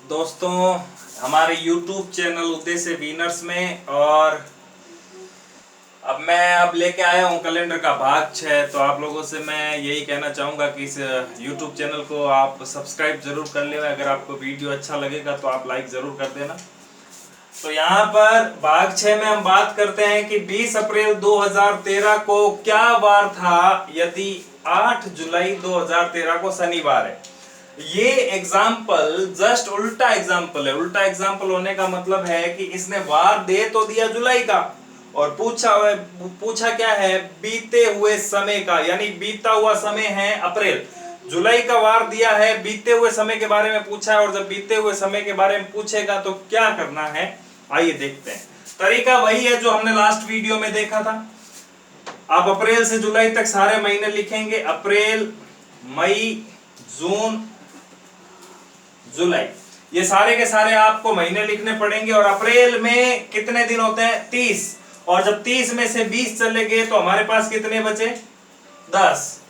दोस्तों, हमारे YouTube channel उद्देश्य विनर्स में और अब लेके आया हूँ कैलेंडर का भाग 6। तो आप लोगों से मैं यही कहना चाहूँगा कि इस YouTube चैनल को आप सब्सक्राइब जरूर कर लेना। अगर आपको वीडियो अच्छा लगेगा तो आप लाइक जरूर कर देना। तो यहाँ पर भाग 6 में हम बात करते हैं कि 20 अप्रैल 2013 को क्या वार था यदि 8 जुलाई 2013 को शनिवार है। ये एग्जाम्पल जस्ट उल्टा एग्जाम्पल है। उल्टा एग्जाम्पल होने का मतलब है कि इसने वार दे तो दिया जुलाई का और पूछा क्या है, बीते हुए समय का, यानी बीता हुआ समय है अप्रैल। जुलाई का वार दिया है, बीते हुए समय के बारे में पूछा है। और जब बीते हुए समय के बारे में पूछेगा तो क्या करना है, आइए देखते हैं। तरीका वही है जो हमने लास्ट वीडियो में देखा था। आप अप्रैल से जुलाई तक सारे महीने लिखेंगे, अप्रैल, मई, जून, जुलाई, ये सारे के सारे आपको महीने लिखने पड़ेंगे। और अप्रैल में कितने दिन होते हैं? 30। और जब 30 में से 20 चले गए तो हमारे पास कितने बचे? 10।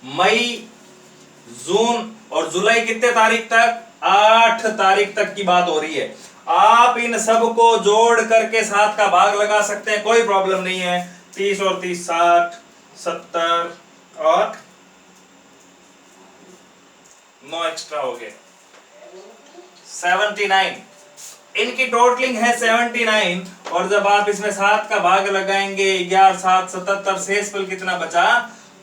मई, जून और जुलाई कितने तारीख तक? 8 तारीख तक की बात हो रही है। आप इन सब को जोड़ करके 7 का भाग लगा सकते हैं, कोई प्रॉब्लम नहीं है। 30 और 30 60, 70 और 9 एक्स्ट्रा हो गए 79। इनकी टोटलिंग है 79। और जब आप इसमें 7 का भाग लगाएंगे, 11 7 77, शेषफल कितना बचा?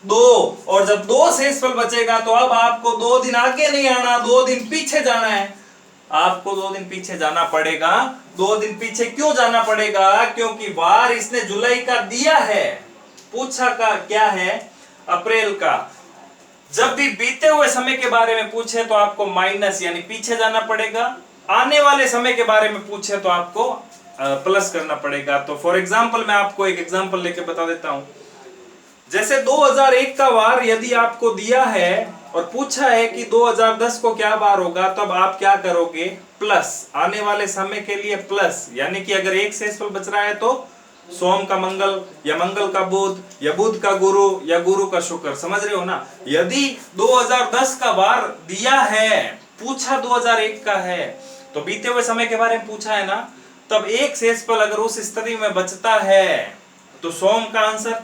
2। और जब 2 शेषफल बचेगा तो अब आपको 2 दिन आगे नहीं आना, 2 दिन पीछे जाना है। आपको 2 दिन पीछे जाना पड़ेगा। 2 दिन पीछे क्यों जाना पड़ेगा? क्योंकि वार इसने जुलाई का दिया है, पूछा का क्या है? अप्रैल का। जब भी बीते हुए समय के बारे में पूछे तो आपको माइनस यानी पीछे जाना पड़ेगा। आने वाले समय के बारे में पूछे तो आपको प्लस करना पड़ेगा। तो फॉर एग्जांपल मैं आपको एक एग्जांपल लेके बता देता हूं। जैसे 2001 का वार यदि आपको दिया है और पूछा है कि 2010 को क्या वार होगा, तब आप क्या करोगे? प्लस, आने वाले समय के लिए प्लस, यानी कि अगर एक शेषफल बच रहा है तो सोम का मंगल या मंगल का बुध या बुध का गुरु या गुरु का शुक्र। समझ रहे हो ना? यदि 2010 का वार दिया है, पूछा 2001 का है, तो बीते हुए समय के बारे में पूछा है ना, तब एक शेषफल अगर उस स्थिति में बचता है तो सोम का आंसर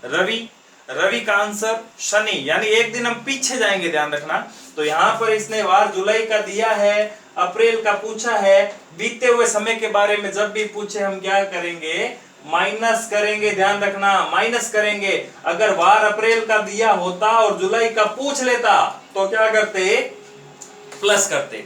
रवि, रवि का आंसर शनि, यानी एक दिन हम पीछे जाएंगे, ध्यान रखना। तो यहां पर इसने वार जुलाई का दिया है, अप्रैल का पूछा है। बीते हुए समय के बारे में जब भी पूछे हम क्या करेंगे? माइनस करेंगे। ध्यान रखना, माइनस करेंगे। अगर वार अप्रैल का दिया होता और जुलाई का पूछ लेता तो क्या करते? प्लस करते।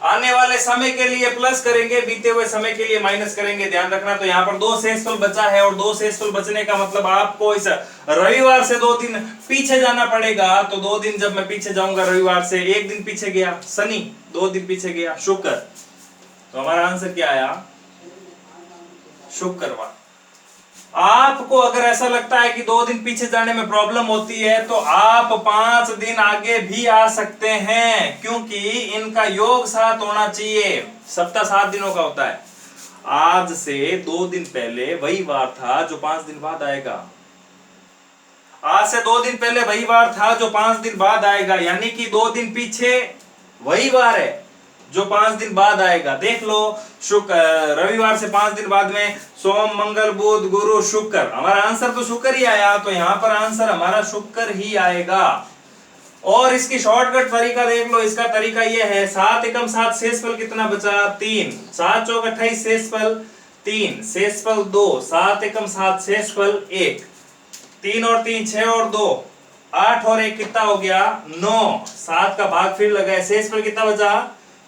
आने वाले समय के लिए प्लस करेंगे, बीते हुए समय के लिए माइनस करेंगे। ध्यान रखना। तो यहाँ पर 2 शेषफल बचा है और 2 शेषफल बचने का मतलब आपको इस रविवार से 2 दिन पीछे जाना पड़ेगा। तो 2 दिन जब मैं पीछे जाऊंगा रविवार से, 1 दिन पीछे गया शनि, 2 दिन पीछे गया शुक्र। तो हमारा आंसर क्या आया? शुक्रवार। आपको अगर ऐसा लगता है कि 2 दिन पीछे जाने में प्रॉब्लम होती है तो आप 5 दिन आगे भी आ सकते हैं, क्योंकि इनका योग 7 होना चाहिए। सप्ताह 7 दिनों का होता है। आज से 2 दिन पहले वही वार था जो 5 दिन बाद आएगा। आज से 2 दिन पहले वही वार था जो 5 दिन बाद आएगा, यानी कि 2 दिन पीछे वही वार है जो 5 दिन बाद आएगा। देख लो, रविवार से 5 दिन बाद में सोम मंगल बुध गुरु शुक्र। हमारा आंसर तो शुक्र ही आया, तो यहां पर आंसर हमारा शुक्र ही आएगा। और इसकी शॉर्टकट तरीका देख लो। इसका तरीका यह है, 7 एकम 7, शेषफल कितना बचा? 3। 7 चौक 28, शेषफल 3, शेषफल 2। 7 एकम 7, शेषफल 1। 3 और 3 6 और 2 8 और 1 कितना हो गया? 9। 7 का भाग फिर लगाए, शेषफल कितना बचा?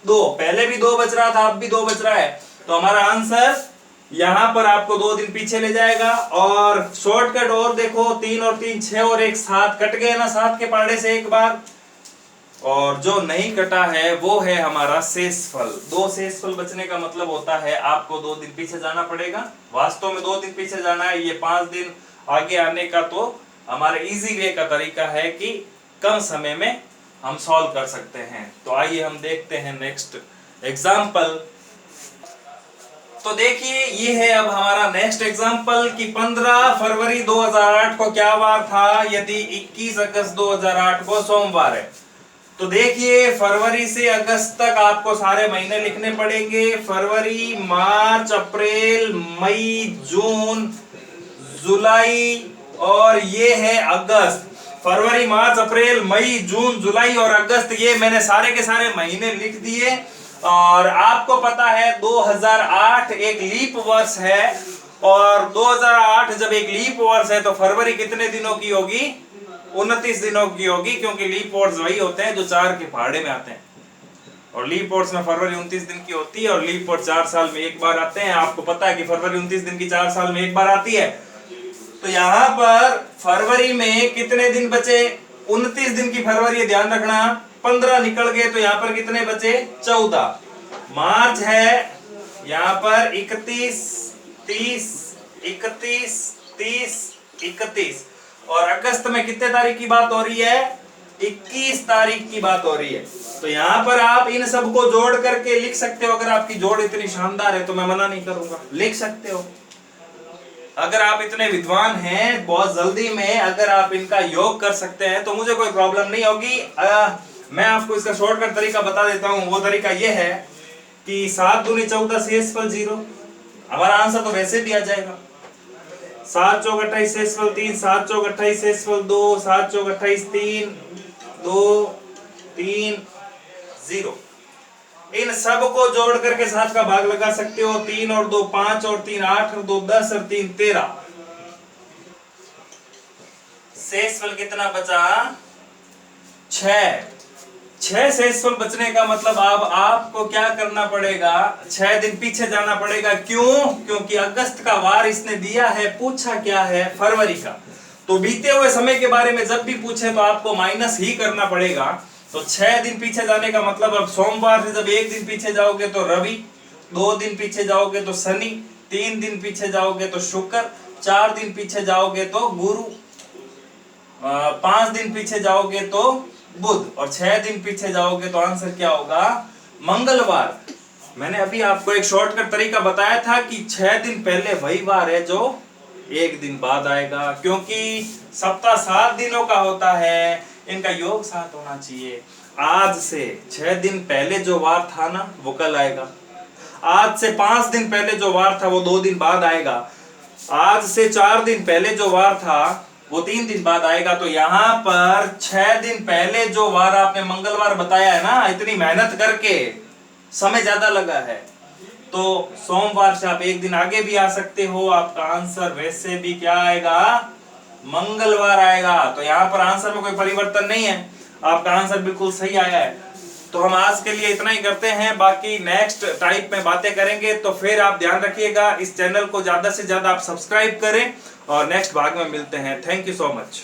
2। पहले भी 2 बच रहा था, अब भी 2 बच रहा है। तो हमारा आंसर यहां पर आपको 2 दिन पीछे ले जाएगा। और शॉर्टकट और देखो, 3 और 3 6 और 1 7 कट गए ना 7 के पाड़े से एक बार। और जो नहीं कटा है वो है हमारा शेषफल। 2 शेषफल बचने का मतलब होता है आपको 2 दिन पीछे जाना पड़ेगा। वास्तव में 2 दिन पीछे जाना है, ये 5 दिन आगे आने का तो हमारे इजी वे का तरीका है कि कम समय में हम सॉल्व कर सकते हैं। तो आइए हम देखते हैं नेक्स्ट एग्जाम्पल। तो देखिए, ये है अब हमारा नेक्स्ट एग्जाम्पल कि 15 फरवरी 2008 को क्या वार था यदि 21 अगस्त 2008 को सोमवार है। तो देखिए फरवरी से अगस्त तक आपको सारे महीने लिखने पड़ेंगे। फरवरी, मार्च, अप्रैल, मई, जून, जुलाई और ये है अगस्त। फरवरी, मार्च, अप्रैल, मई, जून, जुलाई और अगस्त, ये मैंने सारे के सारे महीने लिख दिए। और आपको पता है 2008 एक लीप वर्ष है, और 2008 जब एक लीप वर्ष है तो फरवरी कितने दिनों की होगी? 29 दिनों की होगी, क्योंकि लीप वर्ष वही होते हैं जो 4 के पहाड़े में आते हैं, और लीप वर्ष में फरवरी 29 दिन की होती है, और लीप वर्ष 4 साल में एक बार आते हैं। आपको पता है कि फरवरी 29 दिन की 4 साल में एक बार आती है। तो यहाँ पर फरवरी में कितने दिन बचे? 29 दिन की फरवरी, ध्यान रखना। 15 निकल गए तो यहाँ पर कितने बचे? 14। मार्च है यहाँ पर 31, 30, 31, 30, 31, और अगस्त में कितने तारीख की बात हो रही है? 21 तारीख की बात हो रही है। तो यहाँ पर आप इन सब को जोड़ करके लिख सकते हो। अगर आपकी जोड़ इतनी शानदार है तो मैं मना नहीं करूंगा, लिख सकते हो। अगर आप इतने विद्वान हैं, बहुत जल्दी में अगर आप इनका योग कर सकते हैं तो मुझे कोई प्रॉब्लम नहीं होगी। मैं आपको इसका शॉर्टकट तरीका बता देता हूँ। वो तरीका ये है कि 7 दूनी 14 शेषफल 0। हमारा आंसर तो वैसे भी आ जाएगा। 7 चौक 28 शेषफल 3, 7 चौक 28 शेषफल 2, 7 चौक 28 3, 2, 3, 0। इन सब को जोड़ करके 7 का भाग लगा सकते हो। 3 और 2 5, और 3 8, और 2 10, और 3 13। शेषफल कितना बचा? 6 शेषफल बचने का मतलब अब आपको क्या करना पड़ेगा? 6 दिन पीछे जाना पड़ेगा। क्यों? क्योंकि अगस्त का वार इसने दिया है, पूछा क्या है? फरवरी का। तो बीते हुए समय के बारे में जब भी पूछे तो आपको माइनस ही करना पड़ेगा। तो 6 दिन पीछे जाने का मतलब, अब सोमवार से जब 1 दिन पीछे जाओगे तो रवि, 2 दिन पीछे जाओगे तो शनि, 3 दिन पीछे जाओगे तो शुक्र, 4 दिन पीछे जाओगे तो गुरु, 5 दिन पीछे जाओगे तो बुध, और 6 दिन पीछे जाओगे तो आंसर क्या होगा? मंगलवार। मैंने अभी आपको एक शॉर्टकट तरीका बताया था कि 6 दिन पहले वही वार है जो 1 दिन बाद आएगा, क्योंकि सप्ताह 7 दिनों का होता है, इनका योग 7 होना चाहिए। आज से 6 दिन पहले जो वार था ना, वो कल आएगा। आज से 5 दिन पहले जो वार था वो 2 दिन बाद आएगा। आज से 4 दिन पहले जो वार था वो 3 दिन बाद आएगा। तो यहाँ पर 6 दिन पहले जो वार आपने मंगलवार बताया है ना, इतनी मेहनत करके समय ज्यादा लगा है, तो सोमवार से आप 1 दिन आगे भी आ सकते हो। आपका आंसर वैसे भी क्या आएगा? मंगलवार आएगा। तो यहाँ पर आंसर में कोई परिवर्तन नहीं है, आपका आंसर बिल्कुल सही आया है। तो हम आज के लिए इतना ही करते हैं, बाकी नेक्स्ट टाइप में बातें करेंगे। तो फिर आप ध्यान रखिएगा, इस चैनल को ज्यादा से ज्यादा आप सब्सक्राइब करें, और नेक्स्ट भाग में मिलते हैं। Thank you so much.